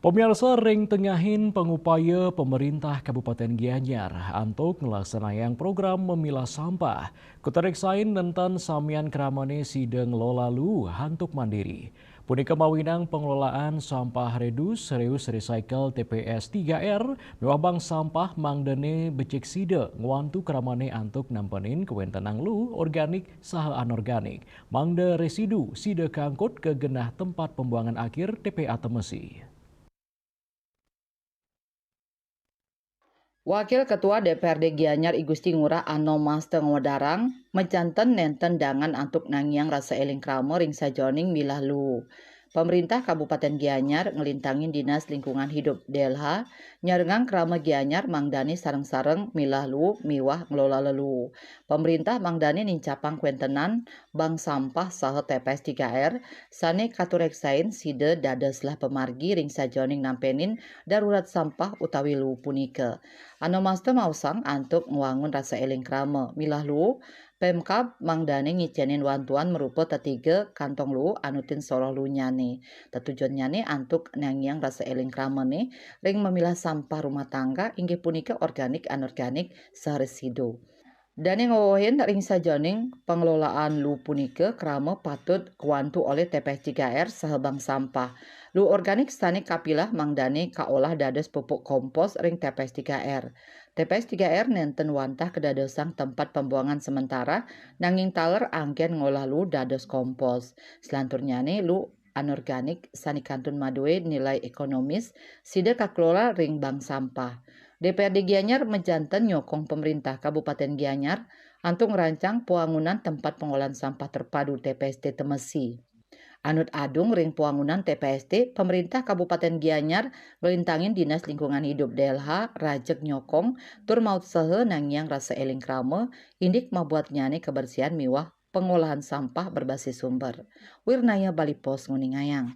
Pemirsa ring tengahin pengupaya pemerintah Kabupaten Gianyar untuk melaksanakan program memilah sampah. Kutariksain nenten samian keramane sideng lolalu hantuk mandiri. Punika mawinang pengelolaan sampah reus recycle TPS 3R mewah bang sampah mangdene becik side ngwantu keramane antuk nampenin kewentenang lu organik saha anorganik. Mangde residu side keangkut ke genah tempat pembuangan akhir TPA Temesi. Wakil Ketua DPRD Gianyar I Gusti Ngurah Ano Mas Tengodarang mencanten nenten dangan antuk nangyang rasa eling kramo ring sajoning milah lu. Pemerintah Kabupaten Gianyar ngelintangin Dinas Lingkungan Hidup DLH nyarengang krama Gianyar mangdani sareng-sareng milah lu miwah ngelola lelu. Pemerintah mangdani nincapang kuentenan bank sampah saha TPS 3R sane katureksain side dadeslah pemargi ring sajoning nampenin darurat sampah utawi lu punike. Ano master mausang antuk ngwangun rasa eling krama milah lu Pemkab mangdane ngicenin wantuan merupa tetiga kantong lu anutin soroh lu nyane. Tetujuan nyane antuk nangyang rasa eling kramane ring memilah sampah rumah tangga inggih punika organik anorganik saresidu. Dane ngowohin ring sajoning pengelolaan lu punika krama patut kuantu oleh TPS 3R sahebang sampah. Lu organik stane kapilah mangdane kaolah dados pupuk kompos ring TPS 3R. TPS 3R nenten wantah kedadosang tempat pembuangan sementara nanging taler angken ngolah lu dados kompos. Selanturnyane lu anorganik sanikantun madue nilai ekonomis sida kakelola ring bank sampah. DPRD Gianyar menjantan nyokong pemerintah Kabupaten Gianyar untuk merancang pembangunan tempat pengolahan sampah terpadu TPST Temesi. Anut adung ring pembangunan TPST, pemerintah Kabupaten Gianyar ngelintangin Dinas Lingkungan Hidup DLH rajek nyokong tur maut sehe nangyang rasa eling krama indik mabuat nyane kebersihan miwah pengolahan sampah berbasis sumber. Wirnaya Bali Pos Nguningayang.